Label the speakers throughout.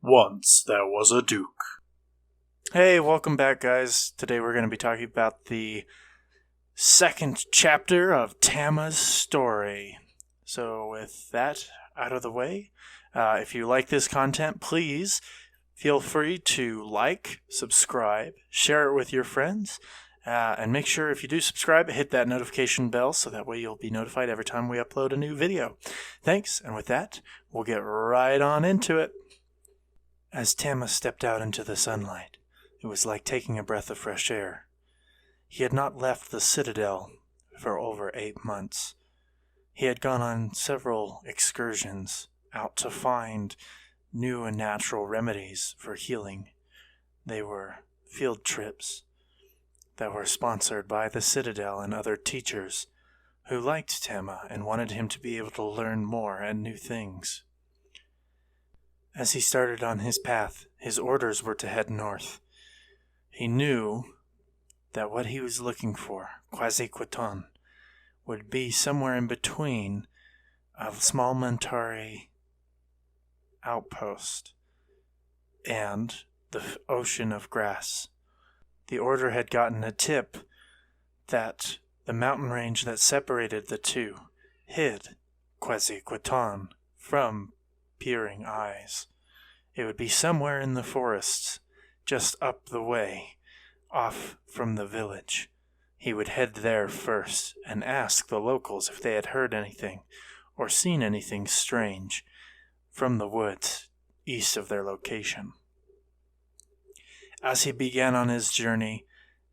Speaker 1: Once there was a duke.
Speaker 2: Hey, welcome back, guys. Today we're going to be talking about the second chapter of Tama's story. So with that out of the way, if you like this content, please feel free to like, subscribe, share it with your friends, and make sure if you do subscribe, hit that notification bell so that way you'll be notified every time we upload a new video. Thanks, and with that, we'll get right on into it. As Tama stepped out into the sunlight, it was like taking a breath of fresh air. He had not left the citadel for over 8 months. He had gone on several excursions out to find new and natural remedies for healing. They were field trips that were sponsored by the citadel and other teachers who liked Tama and wanted him to be able to learn more and new things. As he started on his path, his orders were to head north. He knew that what he was looking for, Quasi-Quatan, would be somewhere in between a small Mentari outpost and the ocean of grass. The order had gotten a tip that the mountain range that separated the two hid Quasi-Quatan from peering eyes. It would be somewhere in the forests, just up the way, off from the village. He would head there first and ask the locals if they had heard anything or seen anything strange from the woods east of their location. As he began on his journey,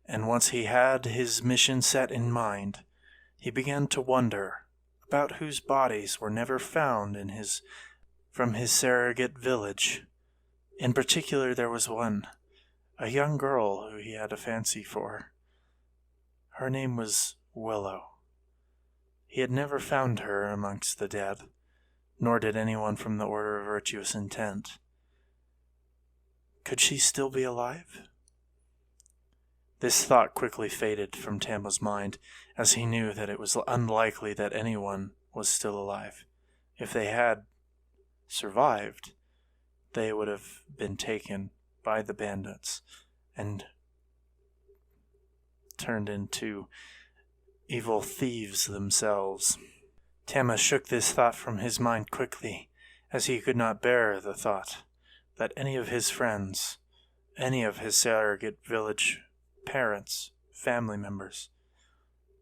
Speaker 2: and once he had his mission set in mind, he began to wonder about whose bodies were never found from his surrogate village. In particular, there was one, a young girl who he had a fancy for. Her name was Willow. He had never found her amongst the dead, nor did anyone from the Order of Virtuous Intent. Could she still be alive? This thought quickly faded from Tama's mind, as he knew that it was unlikely that anyone was still alive. If they had survived, they would have been taken by the bandits and turned into evil thieves themselves. Tama shook this thought from his mind quickly, as he could not bear the thought that any of his friends, any of his surrogate village parents, family members,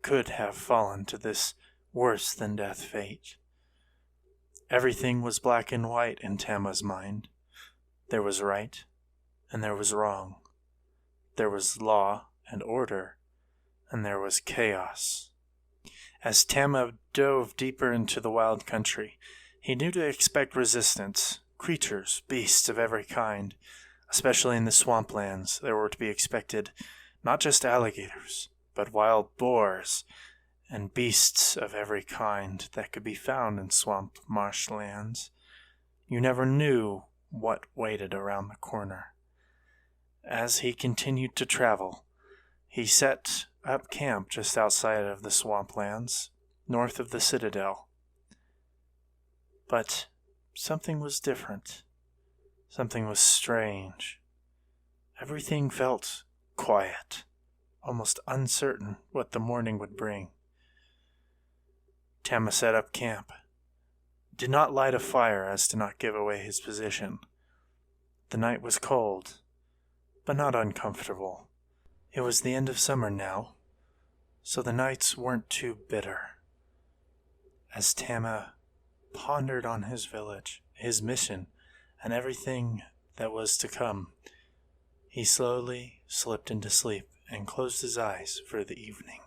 Speaker 2: could have fallen to this worse-than-death fate. Everything was black and white in Tama's mind. There was right, and there was wrong. There was law and order, and there was chaos. As Tama dove deeper into the wild country, he knew to expect resistance, creatures, beasts of every kind. Especially in the swamplands, there were to be expected not just alligators, but wild boars, and beasts of every kind that could be found in swamp marshlands. You never knew what waited around the corner. As he continued to travel, he set up camp just outside of the swamplands, north of the citadel. But something was different. Something was strange. Everything felt quiet, almost uncertain what the morning would bring. Tama set up camp. Did not light a fire as to not give away his position. The night was cold, but not uncomfortable. It was the end of summer now, so the nights weren't too bitter. As Tama pondered on his village, his mission, and everything that was to come, he slowly slipped into sleep and closed his eyes for the evening.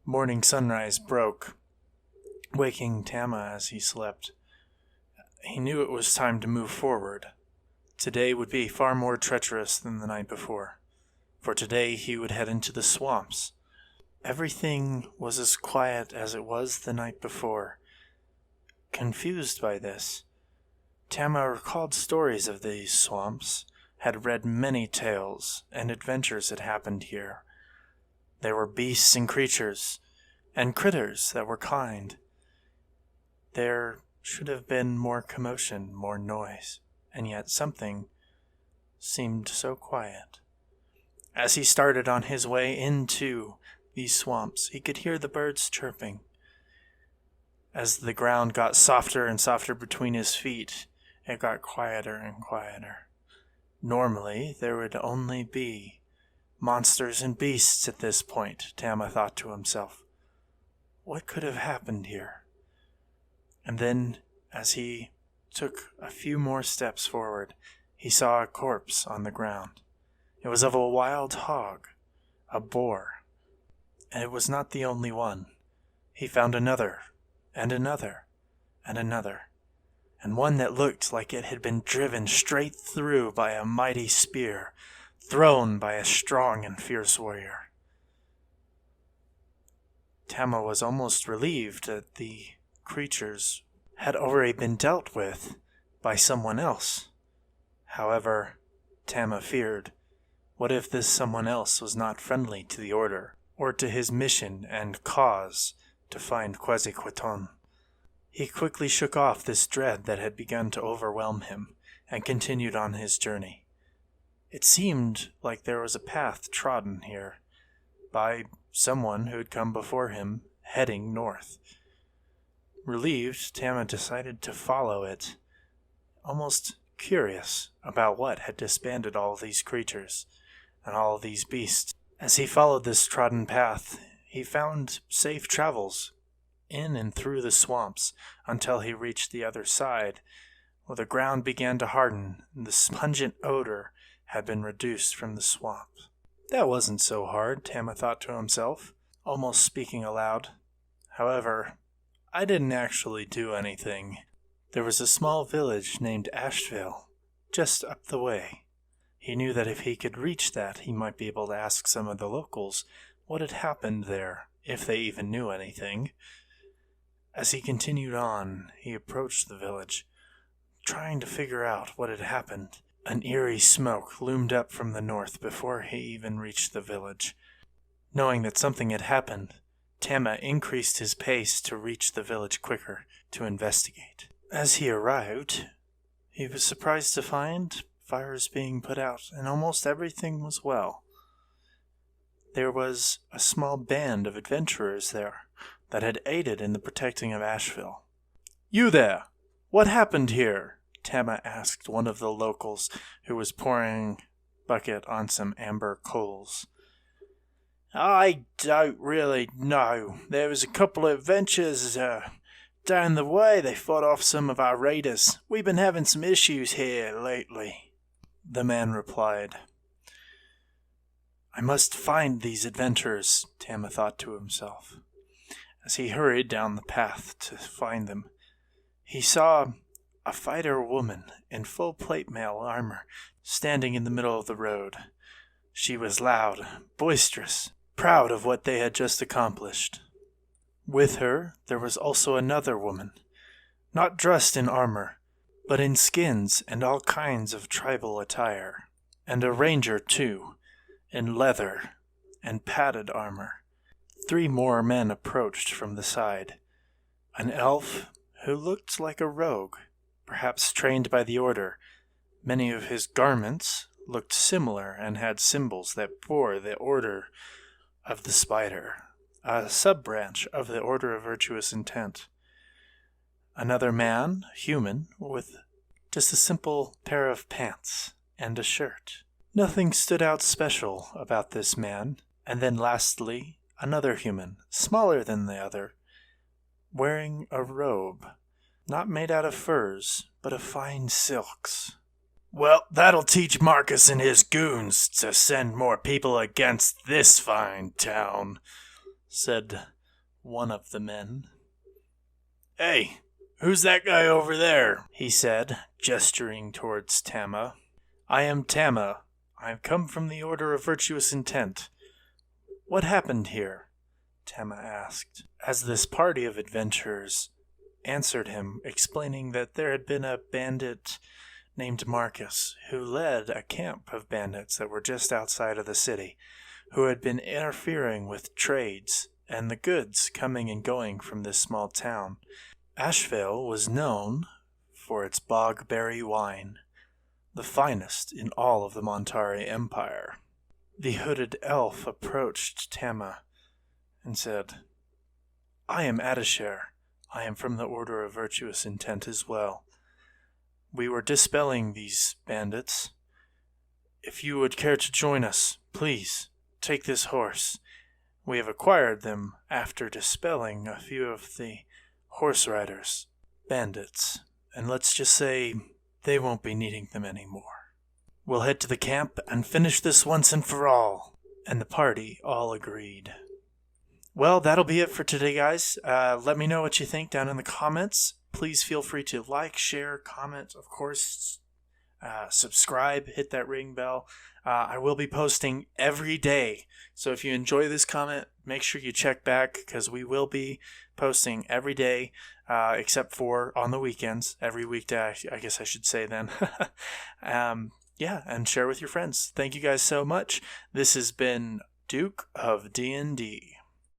Speaker 2: Morning sunrise broke, waking Tama as he slept. He knew it was time to move forward. Today would be far more treacherous than the night before, for today he would head into the swamps. Everything was as quiet as it was the night before. Confused by this, Tama recalled stories of these swamps, had read many tales and adventures that happened here. There were beasts and creatures, and critters that were kind. There should have been more commotion, more noise, and yet something seemed so quiet. As he started on his way into these swamps, he could hear the birds chirping. As the ground got softer and softer between his feet, it got quieter and quieter. Normally, there would only be monsters and beasts at this point, Tama thought to himself. What could have happened here? And then, as he took a few more steps forward, he saw a corpse on the ground. It was of a wild hog, a boar, and it was not the only one. He found another, and another, and another, and one that looked like it had been driven straight through by a mighty spear, thrown by a strong and fierce warrior. Tama was almost relieved that the creatures had already been dealt with by someone else. However, Tama feared, what if this someone else was not friendly to the Order, or to his mission and cause to find Quetzalcoatl? He quickly shook off this dread that had begun to overwhelm him, and continued on his journey. It seemed like there was a path trodden here, by someone who had come before him, heading north. Relieved, Tama decided to follow it, almost curious about what had disbanded all these creatures and all these beasts. As he followed this trodden path, he found safe travels in and through the swamps until he reached the other side, where the ground began to harden and the pungent odor had been reduced from the swamp. That wasn't so hard, Tama thought to himself, almost speaking aloud. However, I didn't actually do anything. There was a small village named Asheville, just up the way. He knew that if he could reach that, he might be able to ask some of the locals what had happened there, if they even knew anything. As he continued on, he approached the village, trying to figure out what had happened. An eerie smoke loomed up from the north before he even reached the village. Knowing that something had happened, Tama increased his pace to reach the village quicker to investigate. As he arrived, he was surprised to find fires being put out, and almost everything was well. There was a small band of adventurers there that had aided in the protecting of Asheville. "You there! What happened here?" Tama asked one of the locals who was pouring a bucket on some amber coals. "I don't really know. There was a couple of adventurers down the way. They fought off some of our raiders. We've been having some issues here lately," the man replied. I must find these adventurers, Tama thought to himself. As he hurried down the path to find them, he saw a fighter woman in full plate mail armor standing in the middle of the road. She was loud, boisterous, proud of what they had just accomplished. With her, there was also another woman, not dressed in armor, but in skins and all kinds of tribal attire, and a ranger, too, in leather and padded armor. 3 more men approached from the side. An elf who looked like a rogue, perhaps trained by the order. Many of his garments looked similar and had symbols that bore the Order of the Spider, a sub-branch of the Order of Virtuous Intent. Another man, human, with just a simple pair of pants and a shirt. Nothing stood out special about this man. And then lastly, another human, smaller than the other, wearing a robe, not made out of furs, but of fine silks. "Well, that'll teach Marcus and his goons to send more people against this fine town," said one of the men. "Hey, who's that guy over there?" he said, gesturing towards Tama. "I am Tama. I've come from the Order of Virtuous Intent. What happened here?" Tama asked, as this party of adventurers answered him, explaining that there had been a bandit named Marcus, who led a camp of bandits that were just outside of the city, who had been interfering with trades and the goods coming and going from this small town, Ashvale was known for its bogberry wine, the finest in all of the Montari Empire. The hooded elf approached Tama and said, "I am Adishar. I am from the Order of Virtuous Intent as well. We were dispelling these bandits. If you would care to join us, please take this horse. We have acquired them after dispelling a few of the horse riders, bandits, and let's just say they won't be needing them anymore. We'll head to the camp and finish this once and for all." And the party all agreed. Well, that'll be it for today, guys. Let me know what you think down in the comments. Please feel free to like, share, comment, of course, subscribe, hit that ring bell. I will be posting every day, so if you enjoy this comment, make sure you check back, because we will be posting every day, except for on the weekends, every weekday, I guess I should say then. Yeah, and share with your friends. Thank you guys so much. This has been Duke of D&D.